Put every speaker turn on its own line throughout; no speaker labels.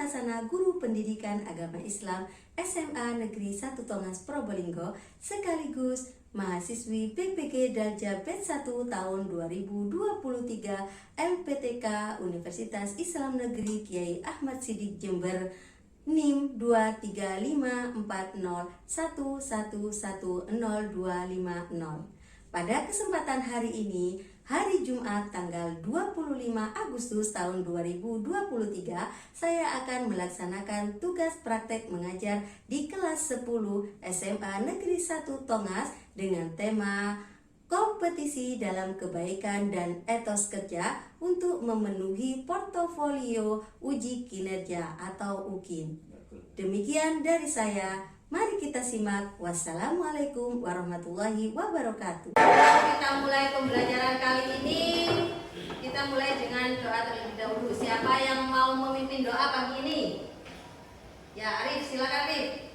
Hasanah Guru Pendidikan Agama Islam SMA Negeri 1 Tongas Probolinggo sekaligus mahasiswi PPG Darjah Batch 1 tahun 2023 LPTK Universitas Islam Negeri Kiai Ahmad Siddiq Jember NIM 23541110250. Pada kesempatan hari ini, hari Jumat tanggal 25 Agustus tahun 2023, saya akan melaksanakan tugas praktek mengajar di kelas 10 SMA Negeri 1 Tongas dengan tema kompetisi dalam kebaikan dan etos kerja untuk memenuhi portofolio uji kinerja atau UKIN. Demikian dari saya. Mari kita simak. Wassalamualaikum warahmatullahi wabarakatuh. Kita mulai pembelajaran kali ini. Kita mulai dengan doa terlebih dahulu. Siapa yang mau memimpin doa pagi ini? Ya, Arif, silakan Arif.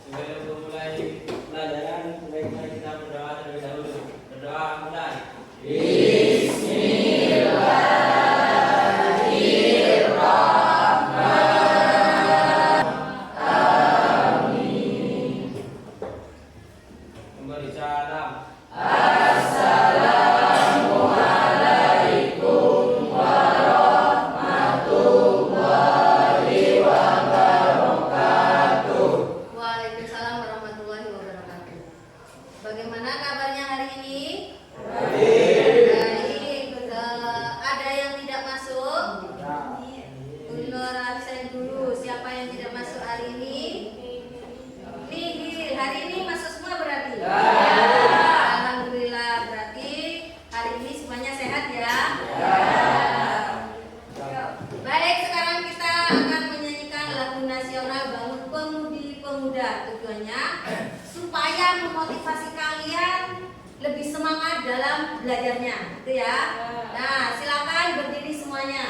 Sebelum mulai pelajaran, sebaiknya kita berdoa terlebih dahulu. Berdoa mulai.
Bagaimana kabarnya hari ini?
Baik.
Ada yang tidak masuk? Nur absen dulu. Siapa yang tidak masuk hari ini? Nihil. Hari ini masuk semua berarti?
Ya.
Alhamdulillah, berarti hari ini semuanya sehat ya? Baik, sekarang kita akan menyanyikan lagu nasional Bangun Pemudi Pemuda. Tujuannya supaya memotivasi kalian lebih semangat dalam belajarnya, gitu ya. Nah, silakan berdiri semuanya.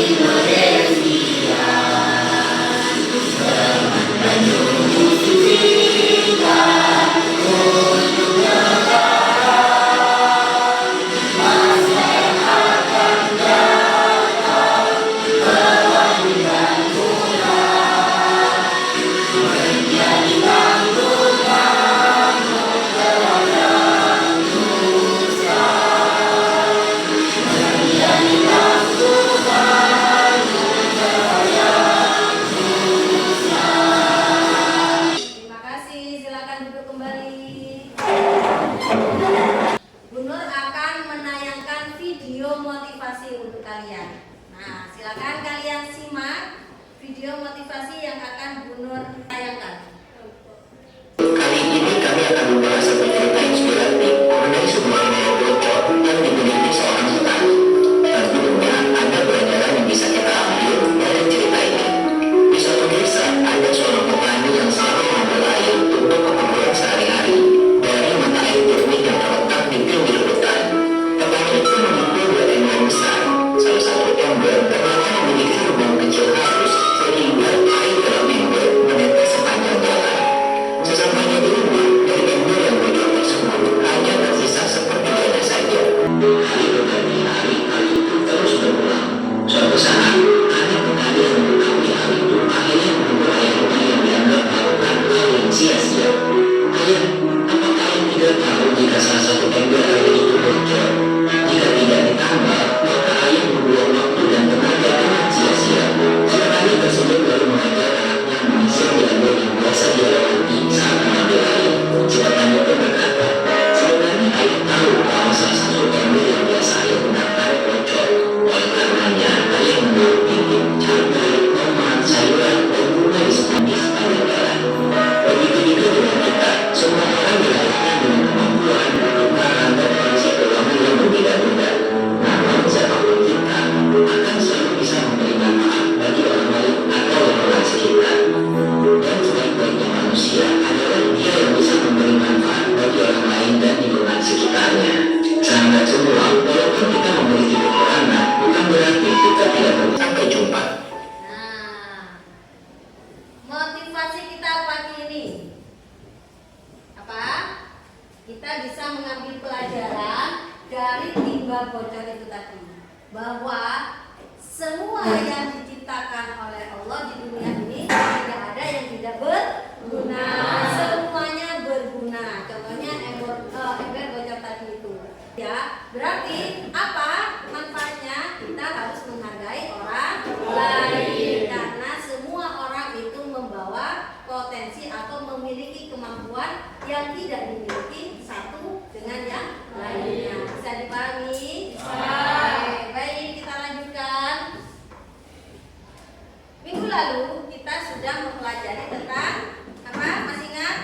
Indonesia dengan penuh
bab bocor itu tadi, bahwa semua yang diciptakan oleh Allah di dunia ini tidak ada yang tidak berguna, semuanya berguna. Contohnya ember bocor tadi itu. Ya, berarti apa manfaatnya? Kita harus menghargai orang lain karena semua orang itu membawa potensi atau memiliki kemampuan yang tidak dimiliki satu dengan yang lainnya. Bisa dipahami? Bisa. Baik, kita lanjutkan. Minggu lalu kita sudah mempelajari tentang apa? Masih ingat?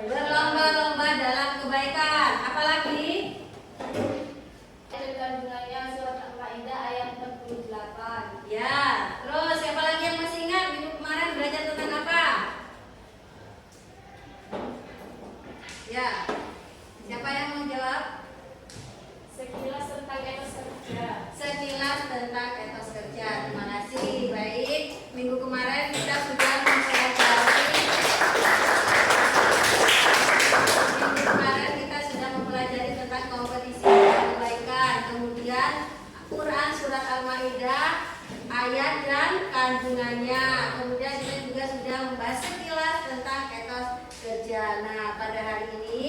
Berlomba-lomba dalam kebaikan. Apalagi?
Kandungannya surat Al-Maidah ayat 48.
Ya, terus siapa lagi yang masih ingat minggu kemarin belajar tentang apa? Ya, siapa yang mau jawab?
Sekilas tentang etos kerja.
Sekilas tentang etos kerja. Terima kasih. Baik, minggu kemarin kita sudah mempelajari tentang kompetisi kebaikan. Kemudian Quran surat Al-Maidah ayat dan kandungannya. Kemudian kita juga sudah membahas sekilas tentang etos kerja. Nah, pada hari ini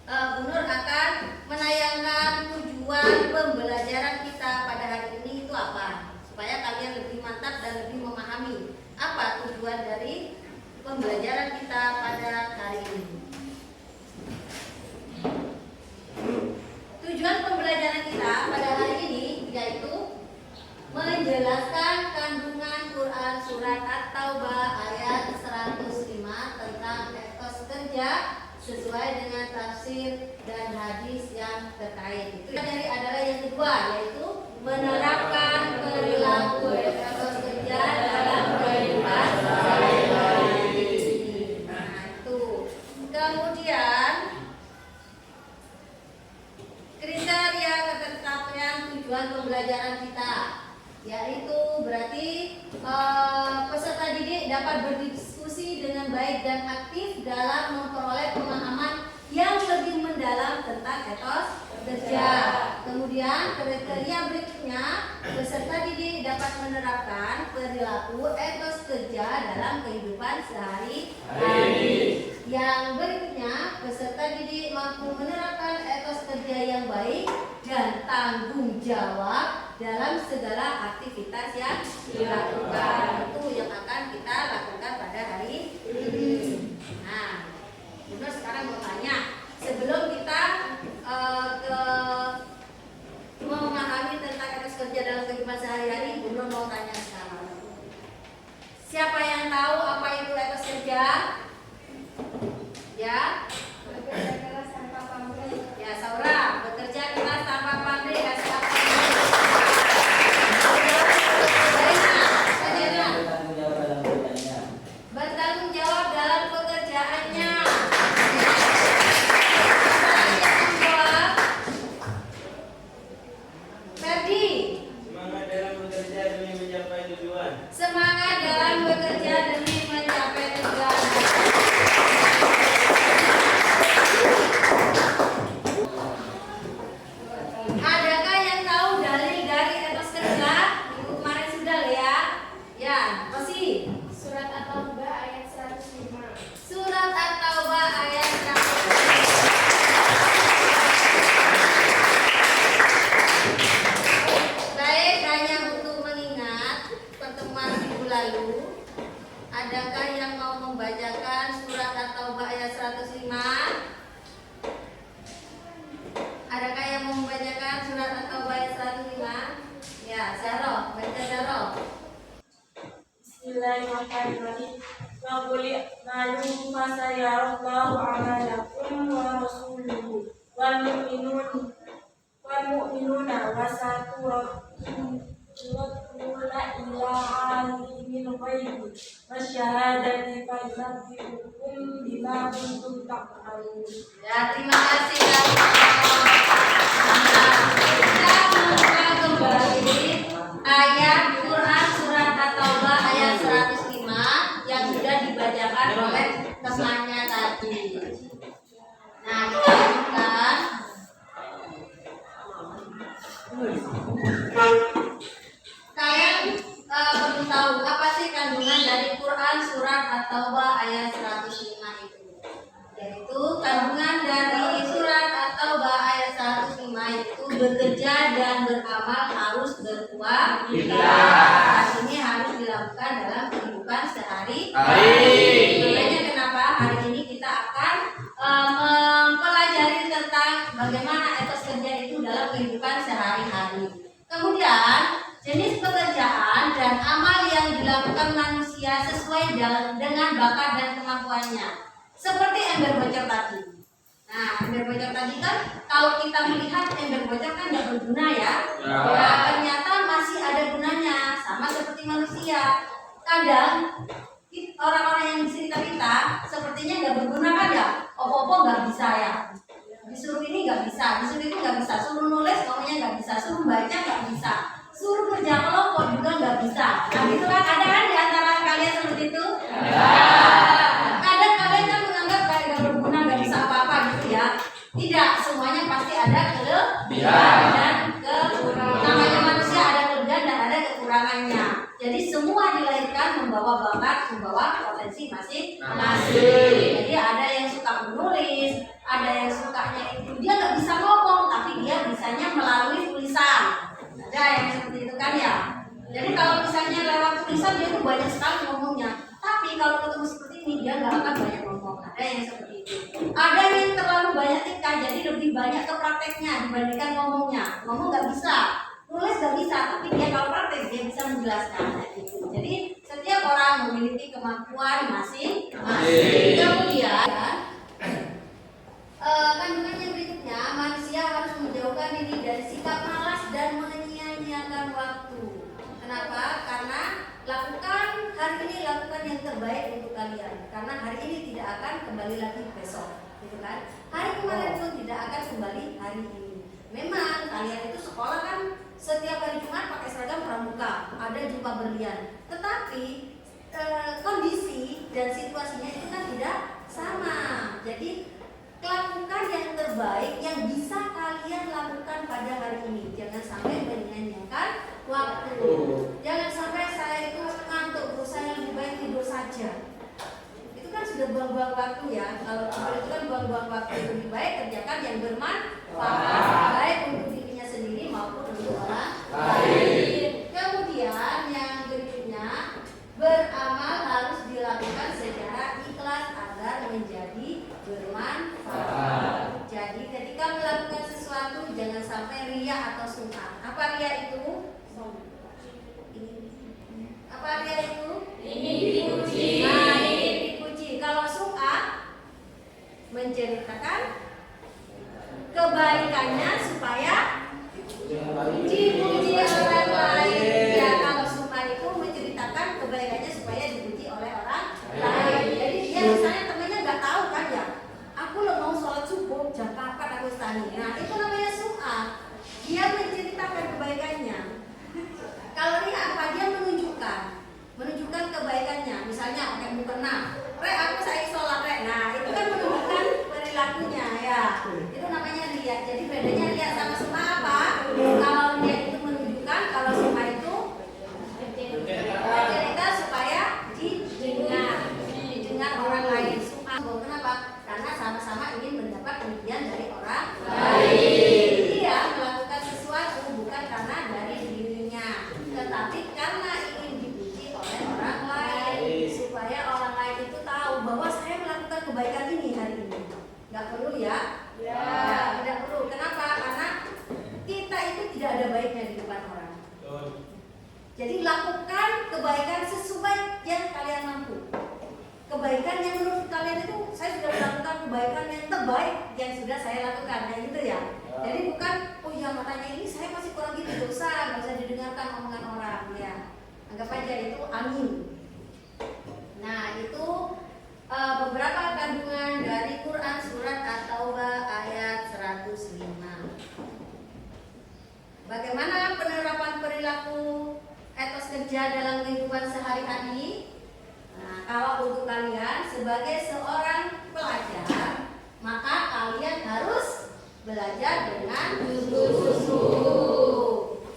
Bu Nur akan menayangkan tujuan pembelajaran kita pada hari ini itu apa, supaya kalian lebih mantap dan lebih memahami apa tujuan dari pembelajaran kita pada hari ini. Tujuan pembelajaran kita pada hari ini yaitu menjelaskan kandungan Quran surat At-Taubah ayat 105 tentang etos kerja sesuai dengan tafsir dan hadis yang terkait. Itu dari adalah yang kedua, yaitu menerapkan perilaku etos kerja dalam kehidupan sehari-hari. Nah, itu. Kemudian kriteria ketetapan tujuan pembelajaran kita, yaitu berarti peserta didik dapat berdiskusi dengan baik dan aktif dalam memperoleh pemahaman yang lebih mendalam tentang etos kerja. Kemudian kriteria berikutnya, peserta didik dapat menerapkan perilaku etos kerja dalam kehidupan sehari-hari. Yang berikutnya, peserta didik mampu menerapkan etos kerja yang baik dan tanggung jawab dalam segala aktivitas yang dilakukan. Itu yang akan kita lakukan pada hari ini. Nah, Bunda sekarang mau tanya, sebelum kita memahami tentang etos kerja dalam kehidupan sehari-hari, Bunda mau tanya sekarang. Siapa yang tahu apa itu etos kerja? Ya,
Bekerja keras tanpa pamrih.
ya Saura, bekerja keras tanpa pamrih. Kasih apa? Bertanggung jawab dalam pekerjaannya. Ferdi,
Semangat dalam bekerja demi mencapai tujuan.
semangat dalam bekerja demi mencapai tujuan. Adakah yang tahu dalil dari etos kerja? Minggu kemarin sudah ya. Ya, masih.
Surat At-Taubah ayat 105.
Surat At-Taubah ayat 105. Baik, hanya untuk mengingat pertemuan minggu lalu, adakah yang mau membacakan surat At-Taubah ayat 105? Adakah yang mau membacakan surat At-Taubah ayat 105? Ya, Zaro, baca Zaro.
Bismillahirrahmanirrahim. Wa qul i'malu fasayarallahu 'amalakum wa rasuluhu wal mu'minuna wa saturuna ila alimil ghaibi wasyahadati fa yunabbi'ukum bima kuntum ta'malun.
Ya, terima kasih ya. Nah, kita buka kembali ayat Quran surat At-Taubah ayat 105 yang sudah dibacakan oleh temannya tadi. Nah, kita lanjutkan. bagaimana etos kerja itu dalam kehidupan sehari-hari. Kemudian, jenis pekerjaan dan amal yang dilakukan manusia sesuai dengan bakat dan kemampuannya. Seperti ember bocor tadi. Nah, ember bocor tadi kan kalau kita melihat ember bocor kan nggak berguna ya. Nah, ternyata masih ada gunanya, sama seperti manusia. Kadang orang-orang yang di sini kita sepertinya nggak berguna kan ya, opo-opo nggak bisa ya, disuruh ini nggak bisa, disuruh itu nggak bisa, suruh nulis ngomongnya nggak bisa, suruh baca nggak bisa, suruh kerja kelompok juga nggak bisa. Nah gitu kan, ada kan di antara kalian seperti itu? Kadang kalian kan menganggap kayak nggak berguna, nggak bisa apa-apa gitu ya. Tidak, semuanya pasti ada kelebihan dan kekurangan. Namanya manusia ada kelebihan dan ada kekurangannya. Jadi semua dilahirkan membawa bakat, membawa potensi masing-masing. Jadi ada yang suka menulis, ada yang sukanya itu dia nggak bisa ngomong, tapi dia bisanya melalui tulisan. Ada yang seperti itu kan ya. Jadi kalau misalnya lewat tulisan dia tuh banyak sekali ngomongnya. Tapi kalau ketemu seperti ini dia nggak akan banyak ngomong. Ada yang seperti itu. Ada yang terlalu banyak tika, jadi lebih banyak ke prakteknya dibandingkan ngomongnya. Ngomong nggak bisa. Nulis gak bisa, tapi dia kalau praktek dia bisa menjelaskan gitu. Jadi setiap orang memiliki kemampuan masing-masing. Kemudian kandungan yang berikutnya, manusia harus menjauhkan diri dari sikap malas dan menyia-nyiakan waktu. Kenapa? Karena lakukan hari ini, lakukan yang terbaik untuk kalian. Karena hari ini tidak akan kembali lagi besok, gitu kan? Hari kemarin pun tidak akan kembali hari ini. Memang kalian itu sekolah kan setiap hari Jumat pakai seragam pramuka, ada jumpa berlian. Tetapi kondisi dan situasinya itu kan tidak sama. Jadi lakukan yang terbaik yang bisa kalian lakukan pada hari ini. Jangan sampai menyia-nyiakan waktu. Jangan sampai saya itu ngantuk, saya lebih baik tidur saja. Itu kan sudah buang-buang waktu ya. Kalau tidur itu kan buang-buang waktu. Lebih baik kerjakan yang bermanfaat, baik untuk dirinya sendiri maupun untuk orang lain. Kemudian yang berikutnya, beramal harus dilakukan secara ikhlas agar menjadi bermanfaat. Jadi ketika melakukan sesuatu jangan sampai riya atau sum'ah. Apa riya itu? Apa riya itu? Ingin dipuji. Nah, ingin dipuji. Kalau sum'ah menceritakan kebaikannya supaya dipuji orang lain. Ya, kalau sum'ah itu menceritakan kebaikannya supaya dipuji oleh orang lain. Jadi dia misalnya temennya nggak tahu kan ya, aku lo mau sholat subuh jam 4 aku istani. Nah itu namanya sum'ah. Dia menceritakan kebaikannya. Kalau dia apa? Dia menunjukkan kebaikannya. Misalnya pakai mukena, aku saya sholat Nah itu kan menunjukkan perilakunya ya. Itu namanya riya. Jadi bedanya riya sama sum'ah apa? Kalau dia itu menunjukkan, kalau sum'ah itu cerita supaya didengar orang lain. Sum'ah kenapa? Karena sama-sama ingin mendapat pujian dari orang lain. Dia melakukan sesuatu bukan karena dari dirinya, tetapi karena ingin dipuji oleh orang lain, supaya orang lain itu tahu bahwa saya melakukan kebaikan ini hari ini. Nggak perlu ya? Tidak perlu. Kenapa? Karena kita itu tidak ada baiknya di depan orang. Jadi lakukan kebaikan sesuai yang kalian mampu. Kebaikan yang menurut kalian itu, saya sudah melakukan kebaikan yang terbaik yang sudah saya lakukan, ya gitu ya. Jadi bukan, oh ya matanya ini saya masih kurang gitu, dosa, nggak usah didengarkan omongan orang, ya. Anggap aja itu angin. Nah itu beberapa kandungan dari Quran surat At-Taubah ayat 105. Bagaimana penerapan perilaku etos kerja dalam kehidupan sehari-hari? Nah, kalau untuk kalian sebagai seorang pelajar, maka kalian harus belajar dengan sungguh-sungguh.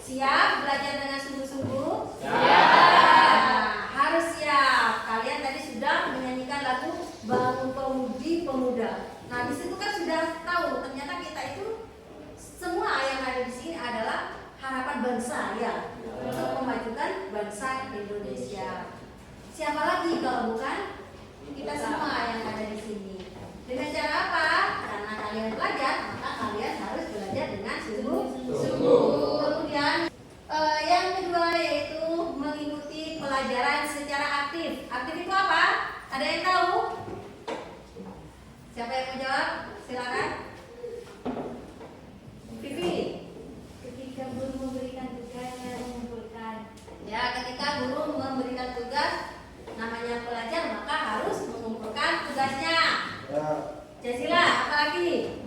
Siap belajar dengan sungguh-sungguh? Siap. Harus siap. Kalian tadi sudah menyanyikan lagu Bangun Pemudi Pemuda. Nah, di situ kan sudah tahu ternyata kita itu semua yang ada di sini adalah harapan bangsa ya, untuk memajukan bangsa Indonesia. Siapa lagi kalau bukan kita semua yang ada di sini? Dengan cara apa? Karena kalian belajar, maka kalian Sungguh. Kemudian yang kedua yaitu mengikuti pelajaran secara aktif. Aktif itu apa? Ada yang tahu? Siapa yang mau jawab? Silakan. Vivi.
Ketika guru memberikan tugasnya mengumpulkan.
Ya, ketika guru memberikan tugas namanya pelajar maka harus mengumpulkan tugasnya. Jazila, apa lagi?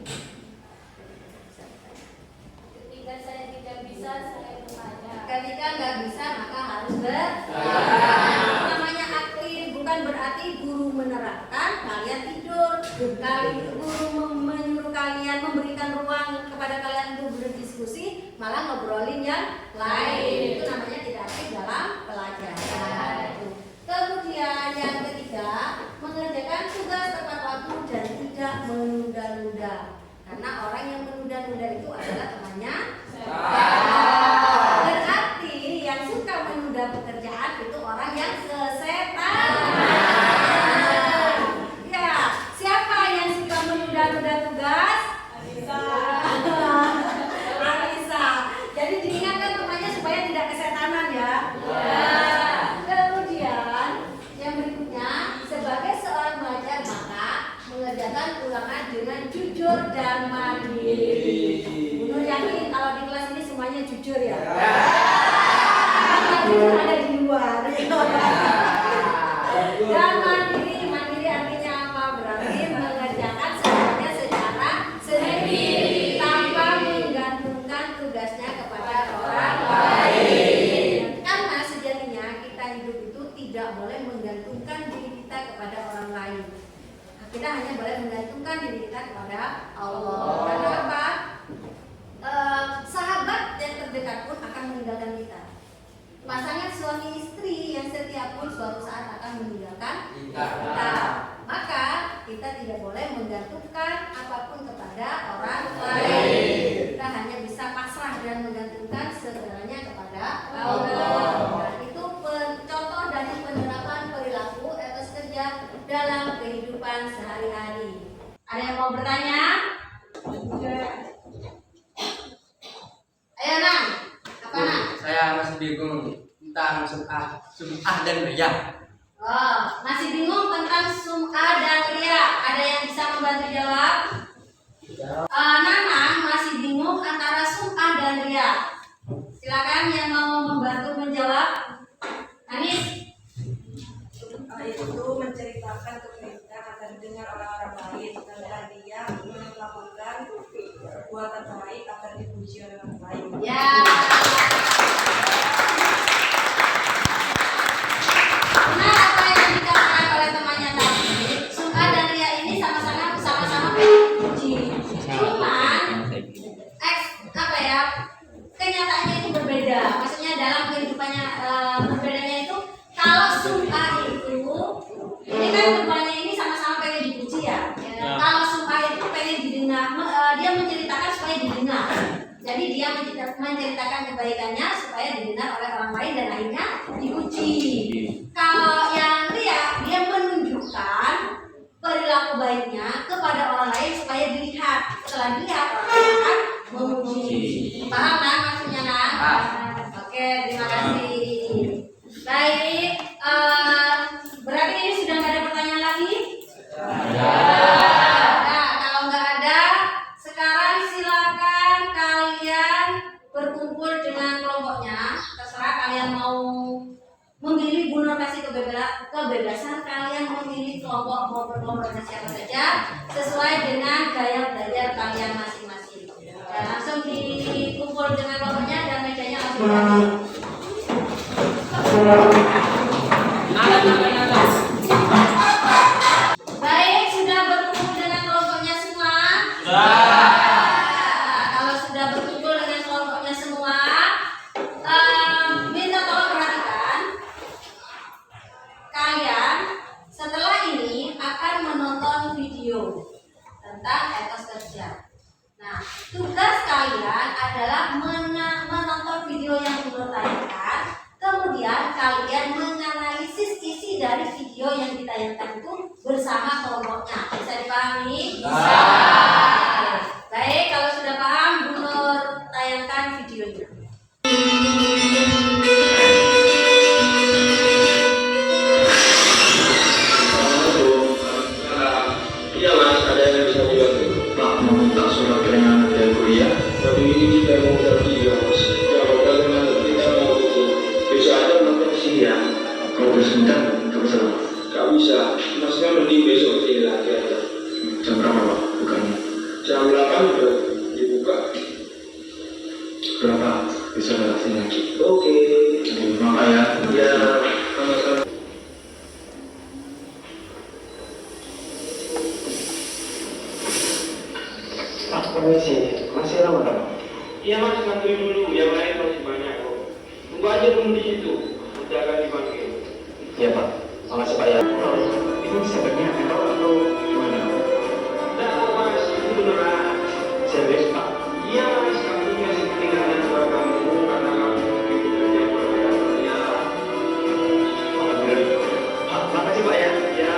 Ketika saya tidak bisa, saya bertanya.
Ketika nggak bisa maka harus bertanya. Namanya aktif bukan berarti guru menerapkan kalian tidur. Guru menyuruh kalian memberikan ruang kepada kalian untuk berdiskusi malah ngobrolin yang lain. Itu namanya tidak aktif dalam pelajaran. Kemudian yang ketiga, mengerjakan tugas tepat waktu dan tidak menunda-nunda. Karena orang yang menunda-nunda itu adalah temannya. Berarti yang suka menunda pekerjaan itu orang yang sesetan. Ya, siapa yang suka menunda-nunda tugas? Alisa. Jadi diingatkan temannya supaya tidak kesetanan ya. Kemudian yang berikutnya, sebagai seorang pelajar maka mengerjakan ulangan dengan jujur dan mandiri. Bunu yakin kalau di kelas ini semuanya jujur ya? Jujur ada di luar. Dan mandiri artinya apa? Berarti mengerjakan semuanya secara sendiri tanpa menggantungkan tugasnya kepada orang lain. Karena sejatinya kita hidup itu tidak boleh menggantungkan diri kita kepada orang lain. Kita hanya boleh menggantungkan diri kita kepada Allah. Karena apa? Sahabat yang terdekat pun akan meninggalkan kita. Pasangan suami istri yang setia pun suatu saat akan meninggalkan kita. Maka kita tidak boleh menggantungkan apapun kepada orang lain. Kita hanya bisa pasrah dan menggantungkan segalanya kepada Allah. Nah, itu contoh dari penerapan perilaku etos kerja dalam kehidupan sehari-hari. Ada yang mau bertanya? Ayo Nang, apa Nang?
Saya masih bingung tentang sum'ah dan riyah.
Oh, masih bingung tentang sum'ah dan riya. Ada yang bisa membantu jawab? Nanang masih bingung antara sum'ah dan riya. Silakan yang mau membantu menjawab. Anis.
Itu menceritakan kebaikan agar dengar orang-orang lain, dan dia melakukan perbuatan baik agar dipuji oleh orang lain.
Ya. Benar apa yang dikatakan oleh temannya tadi. Sum'ah dan riya ini sama-sama dipuji. Cuman apa ya? Kenyataannya itu berbeda. Maksudnya dalam kehidupannya berbedanya itu kalau sum'ah itu ini kan keduanya ini sama-sama pengen dipuji ya. Kalau sum'ah itu pengen didengar, dia menceritakan supaya didengar. Jadi dia menceritakan kebaikannya supaya didengar oleh orang lain dan akhirnya dipuji. Kalau yang riya, dia menunjukkan perilaku baiknya kepada orang lain supaya dilihat. Setelah dilihat orang lain akan memuji. Paham kan maksudnya Nang? Oke, terima kasih. Baik, berarti ini sudah nggak ada pertanyaan lagi? Nah, kalau nggak ada, sekarang silakan kalian berkumpul dengan kelompoknya. Terserah kalian mau memilih, Bu Nur kasih kebebasan kalian memilih kelompok mau berkelompok dengan siapa saja sesuai dengan gaya belajar kalian masing-masing. Dan langsung dikumpul dengan kelompoknya dan mejanya langsung rapi. Baik, sudah berkumpul dengan kelompoknya semua? Kalau sudah berkumpul dengan kelompoknya semua, minta tolong perhatikan. Kalian setelah ini akan menonton video tentang etos kerja. Nah, tugas kalian adalah menonton video yang Guru tayangkan. Kemudian kalian menganalisis isi dari video yang ditayangkan itu bersama kelompoknya. Bisa dipahami? Bisa. Baik, kalau sudah paham, Bu Nur
kuliah, tapi ini kita mau berarti juga mas. Kalau bagaimana kita mau itu, besok aja nonton sini ya. Kalau bersebentar, nggak bisa mas. Nggak bisa, masnya mending besok sini lagi aja. Jam berapa pak bukanya? Jam 8 udah dibuka. Berapa? Bisa datang sini lagi. Oke. Terima kasih ya. Ya, sama-sama.
Permisi, masih lama dong?
Iya mas, ngantri dulu, yang lain masih banyak kok. Tunggu aja dulu di situ, udah akan dipanggil.
Iya pak, makasih pak ya. Ini sebenarnya atau gimana?
Tidak tahu mas, itu beneran.
Serius pak?
Iya mas, kamu masih ketinggalan suara kamu karena kamu lebih bekerja ya.
Alhamdulillah. Pak, makasih pak ya.
Ya,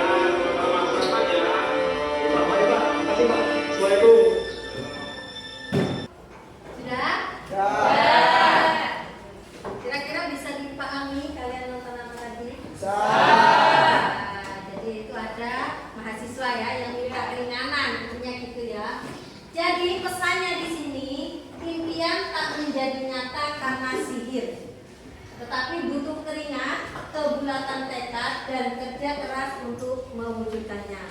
sama-sama aja.
Terima kasih pak, makasih pak. Assalamualaikum.
Sudah? Kira-kira bisa dipahami kalian nonton apa tadi? Jadi itu ada mahasiswa ya yang minta keringanan, intinya gitu ya. Jadi pesannya di sini, impian tak menjadi nyata karena sihir, tetapi butuh keringat, kebulatan tekad, dan kerja keras untuk mewujudkannya.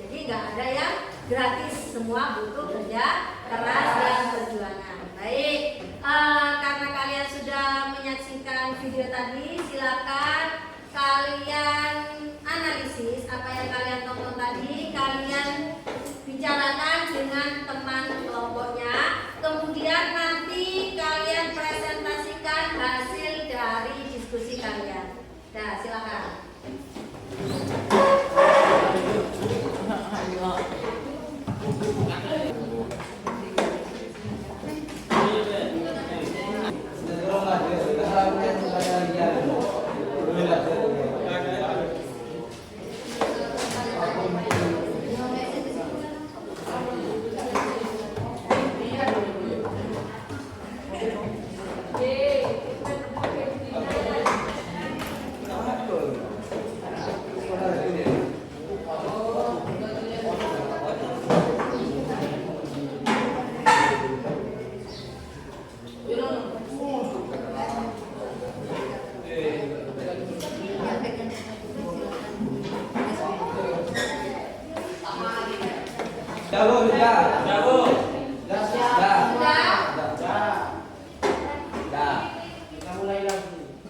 Jadi nggak ada yang gratis, semua butuh kerja keras dan perjuangan. Baik, karena kalian sudah menyaksikan video tadi, silakan kalian analisis apa yang kalian tonton tadi, kalian bicarakan dengan teman kelompoknya, kemudian nanti kalian presentasikan hasil dari diskusi kalian. Nah, silakan.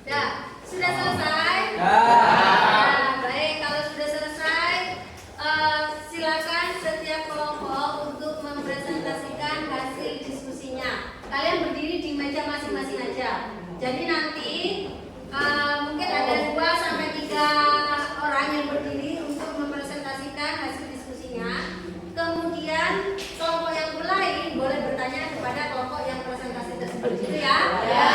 Sudah? Sudah selesai? Nah, baik, kalau sudah selesai, silakan setiap kelompok untuk mempresentasikan hasil diskusinya. Kalian berdiri di meja masing-masing aja. Jadi nanti mungkin ada 2 sampai 3 orang yang berdiri untuk mempresentasikan hasil diskusinya. Kemudian kelompok yang lain boleh bertanya kepada kelompok yang presentasi tersebut, gitu ya? Ya.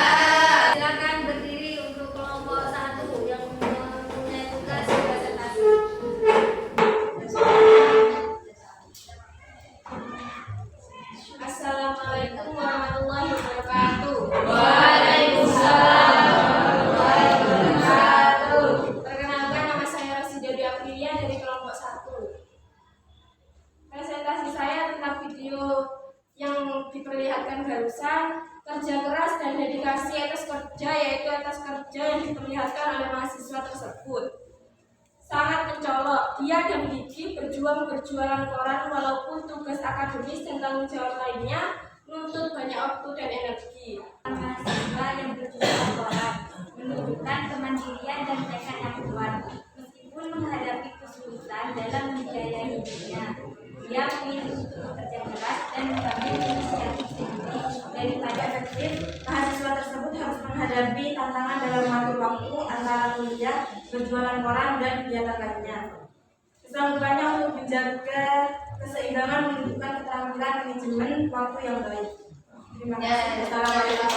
Silakan berdiri untuk kelompok 1 yang mempunyai tugas presentasi.
Assalamualaikum warahmatullahi wabarakatuh.
Waalaikumsalam warahmatullahi wabarakatuh. Perkenalkan, nama saya Rosi Jodi Aprilia dari kelompok 1. Presentasi saya tentang video yang diperlihatkan barusan, kerja keras dan dedikasi atas kerja, yaitu atas kerja yang diperlihatkan oleh mahasiswa tersebut. Sangat mencolok, dia dan gigih berjuang berjualan koran walaupun tugas akademis dan tanggung jawab lainnya menuntut banyak waktu dan energi.
Mahasiswa yang berjualan koran menunjukkan kemandirian dan tekad yang kuat. Meskipun menghadapi kesulitan dalam membiayai hidupnya, dia memilih untuk bekerja keras dan mengambil inisiatif sendiri.
Daripada efektif, mahasiswa tersebut harus menghadapi tantangan dalam mengatur waktu antara kuliah, berjualan koran, dan kegiatan lainnya. Kesanggupannya untuk menjaga keseimbangan menunjukkan keterampilan manajemen waktu yang baik. Terima kasih. Assalamualaikum.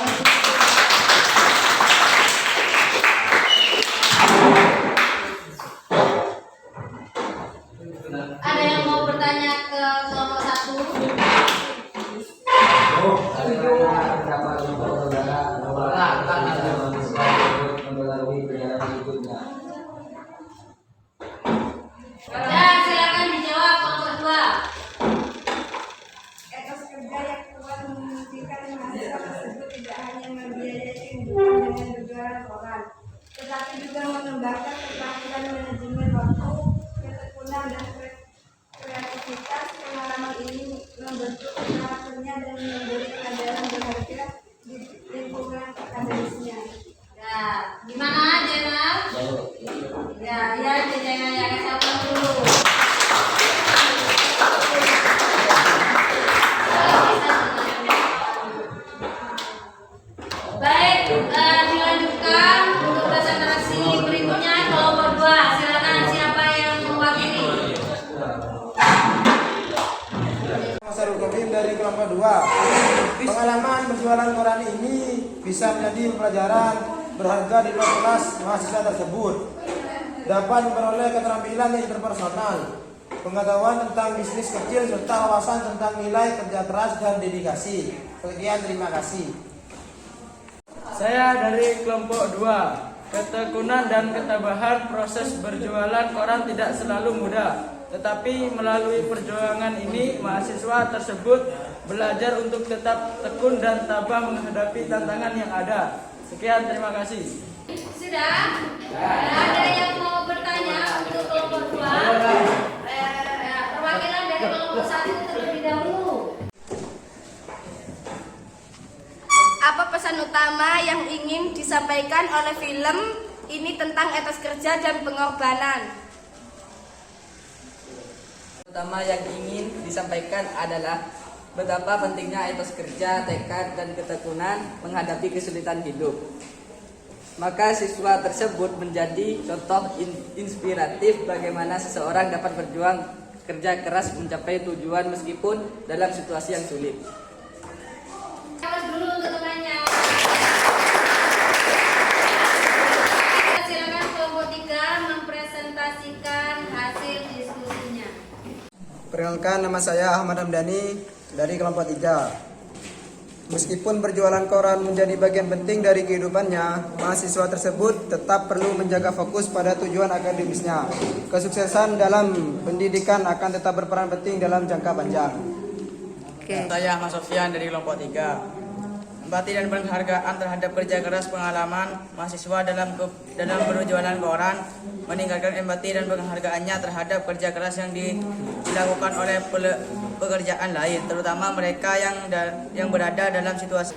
Ada yang mau bertanya ke kelompok 1? Ya, silakan dijawab kelompok 2.
Etos kerja yang kuat
yang membiayai kehidupan dengan berjualan koran, tetapi juga mengembangkan keterampilan manajemen waktu, ketekunan dan kreativitas. Pengalaman ini membentuk karakternya dan memberi pelajaran berharga di lingkungan akademisnya.
Ya, gimana Jenal? Ya, Jenal ya, kasih apa dulu? Baik, dilanjutkan untuk presentasi berikutnya kelompok 2. Silakan siapa yang mewakili?
Sarul Komim dari kelompok 2. Pengalaman berjualan koran ini bisa menjadi pelajaran berharga di luar kelas mahasiswa tersebut. Dapat memperoleh keterampilan interpersonal, pengetahuan tentang bisnis kecil, serta wawasan tentang nilai kerja keras dan dedikasi. Sekian, terima kasih.
Saya dari kelompok 2. Ketekunan dan ketabahan proses berjualan koran tidak selalu mudah. Tetapi melalui perjuangan ini, mahasiswa tersebut belajar untuk tetap tekun dan tabah menghadapi tantangan yang ada. Sekian, terima kasih.
Sudah? Ada yang mau bertanya untuk kelompok 2? Perwakilan dari kelompok 1 terlebih dahulu.
Apa pesan utama yang ingin disampaikan oleh film ini tentang etos kerja dan pengorbanan?
Utama yang ingin disampaikan adalah betapa pentingnya etos kerja, tekad, dan ketekunan menghadapi kesulitan hidup. Maka siswa tersebut menjadi contoh inspiratif bagaimana seseorang dapat berjuang kerja keras mencapai tujuan meskipun dalam situasi yang sulit.
Awas dulu untuk temannya. Silakan kelompok 3 mempresentasikan hasil diskusinya.
Perkenalkan, nama saya Ahmad Hamdani dari kelompok 3. Meskipun berjualan koran menjadi bagian penting dari kehidupannya, mahasiswa tersebut tetap perlu menjaga fokus pada tujuan akademisnya. Kesuksesan dalam pendidikan akan tetap berperan penting dalam jangka panjang.
Saya Ahmad Sofyan dari kelompok 3. Empati dan penghargaan terhadap kerja keras pengalaman mahasiswa dalam berjualan koran, meningkatkan empati dan penghargaannya terhadap kerja keras yang dilakukan oleh pekerjaan lain, terutama mereka yang berada dalam situasi.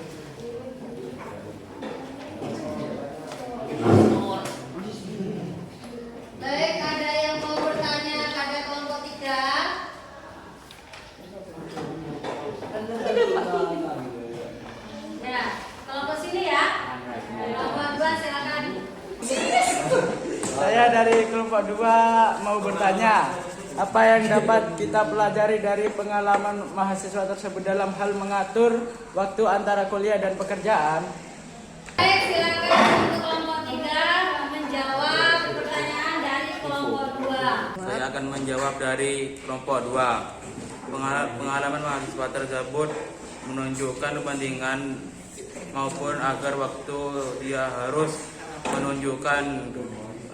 Baik, ada yang mau bertanya pada kelompok 3? Ya, kelompok sini ya. Kelompok 2 silakan.
Saya dari kelompok 2 mau bertanya, apa yang dapat kita pelajari dari pengalaman mahasiswa tersebut dalam hal mengatur waktu antara kuliah dan pekerjaan?
Baik, silakan untuk kelompok 3 menjawab pertanyaan dari kelompok 2.
Saya akan menjawab dari kelompok 2. Pengalaman mahasiswa tersebut menunjukkan kepentingan maupun agar waktu dia harus menunjukkan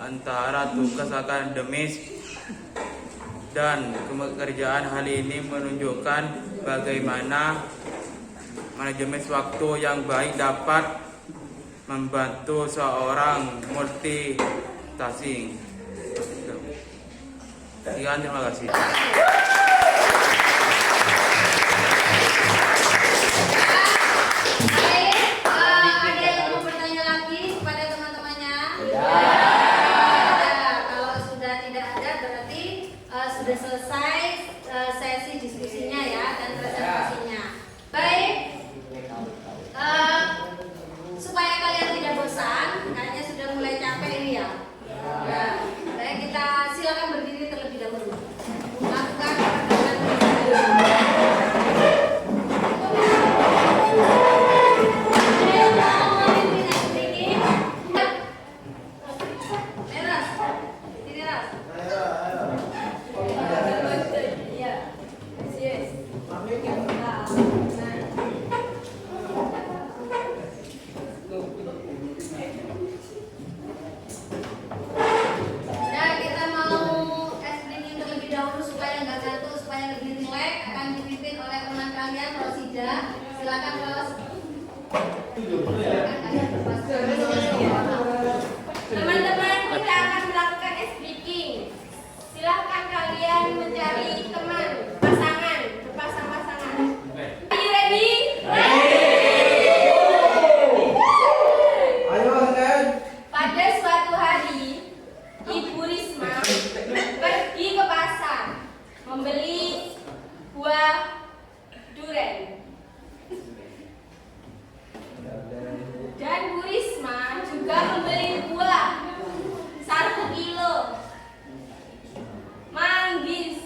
antara tugas akademis dan pekerjaan. Hal ini menunjukkan bagaimana manajemen waktu yang baik dapat membantu seorang multitasking. Sekian, terima kasih.
Ada yang mau bertanya lagi kepada teman-temannya? Ya. Kalau sudah tidak ada berarti sudah selesai sesi diskusinya ya dan presentasinya. Baik. Supaya kalian tidak bosan, kayaknya sudah mulai capek ini ya. Ya. Baik, kita silakan berdiri terlebih dahulu. Lakukan pergerakan. Silakan Ros.
Teman-teman, kita akan melakukan ice breaking. Silahkan kalian mencari teman, pasangan, berpasang-pasangan. Are you ready? Pada suatu hari, Ibu Risma pergi ke pasar membeli buah durian. Dan Bu Risma juga membeli buah 1 kilo manggis.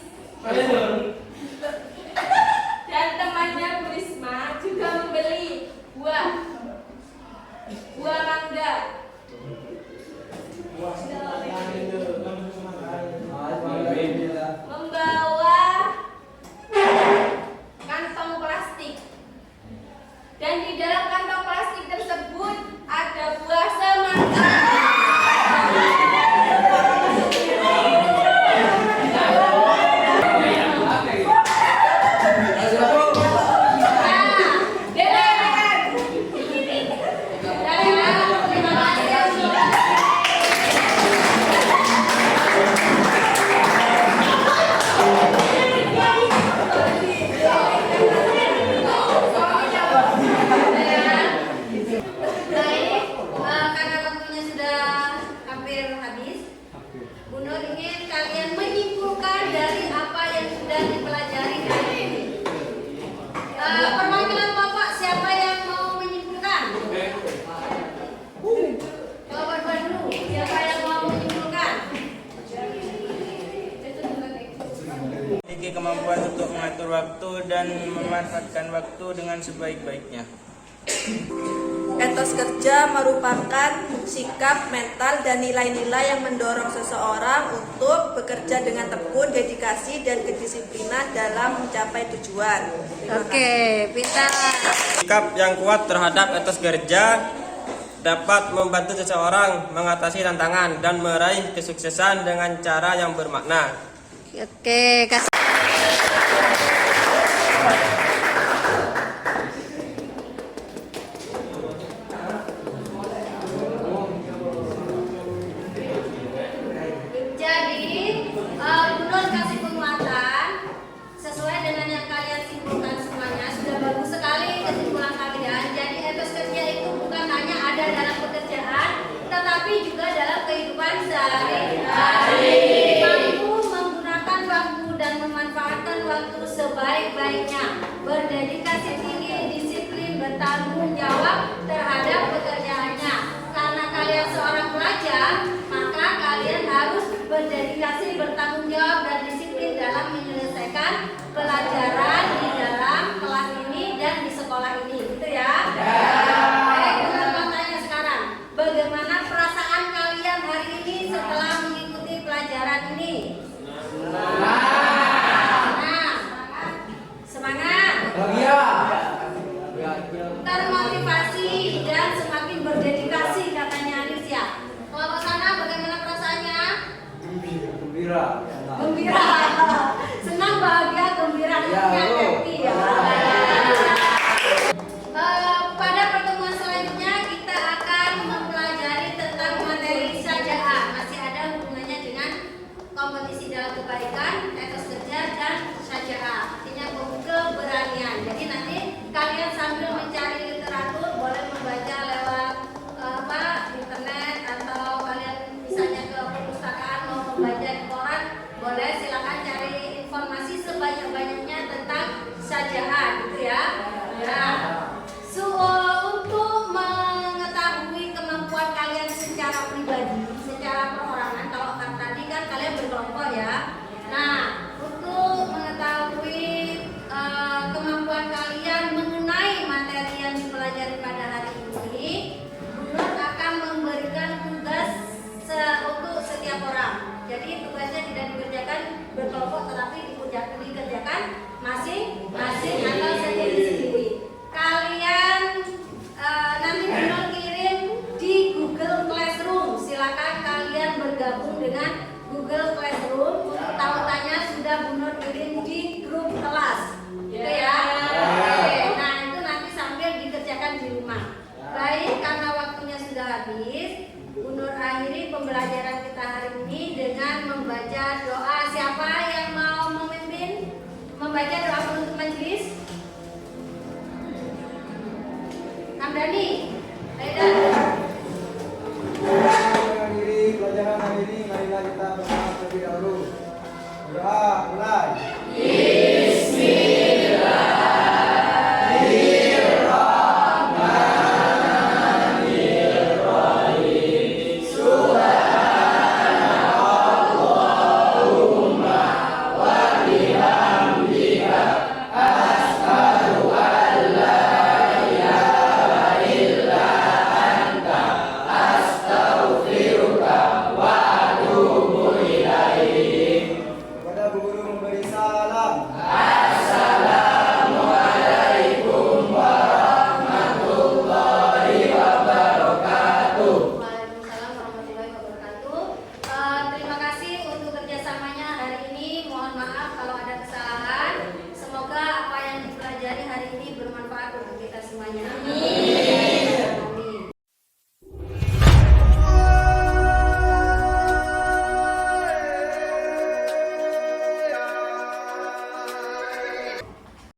Dan temannya Bu Risma juga membeli buah mangga. Membawa kantong plastik. Dan di dalam kantong plastik tersebut ada buah semangka.
Karena waktunya sudah hampir habis, Bu Nur ingin kalian menyimpulkan dari apa yang sudah dipelajari hari ini. Perwakilan Bapak, siapa yang mau menyimpulkan? Coba berdua dulu, siapa yang mau menyimpulkan?
Memiliki kemampuan untuk mengatur waktu dan memanfaatkan waktu dengan sebaik-baiknya.
Etos kerja merupakan sikap, mental, dan nilai-nilai yang mendorong seseorang untuk bekerja dengan tekun, dedikasi, dan kedisiplinan dalam mencapai tujuan.
Oke, pintar.
Sikap yang kuat terhadap etos kerja dapat membantu seseorang mengatasi tantangan dan meraih kesuksesan dengan cara yang bermakna.
Oke, kasih. Jadi, Bu Nur kasih penguatan sesuai dengan yang kalian simpulkan semuanya. Sudah bagus sekali kesimpulan kalian. Jadi etos kerja itu bukan hanya ada dalam pekerjaan, tetapi juga dalam kehidupan sehari-hari. Mampu menggunakan waktu dan memanfaatkan waktu sebaik-baiknya, berdedikasi tinggi, disiplin, bertanggung jawab terhadap pekerjaannya. Karena kalian seorang pelajar, maka kalian harus berdedikasi, bertanggung jawab, dan disiplin dalam menyelesaikan pelajaran di dalam kelas ini dan di sekolah ini, gitu ya? Baik, kita tanya sekarang, bagaimana perasaan kalian hari ini setelah mengikuti pelajaran ini? Semangat. Termotivasi dan semakin berdedikasi, katanya Alicia. Kelompok sana bagaimana perasaannya? Gembira. Senang, bahagia, gembira, happy ya.
Membaca doa penutup majelis. Hamdani, Haidar.
Mengakhiri pelajaran hari ini, marilah kita berdoa terlebih dahulu. Doa mulai.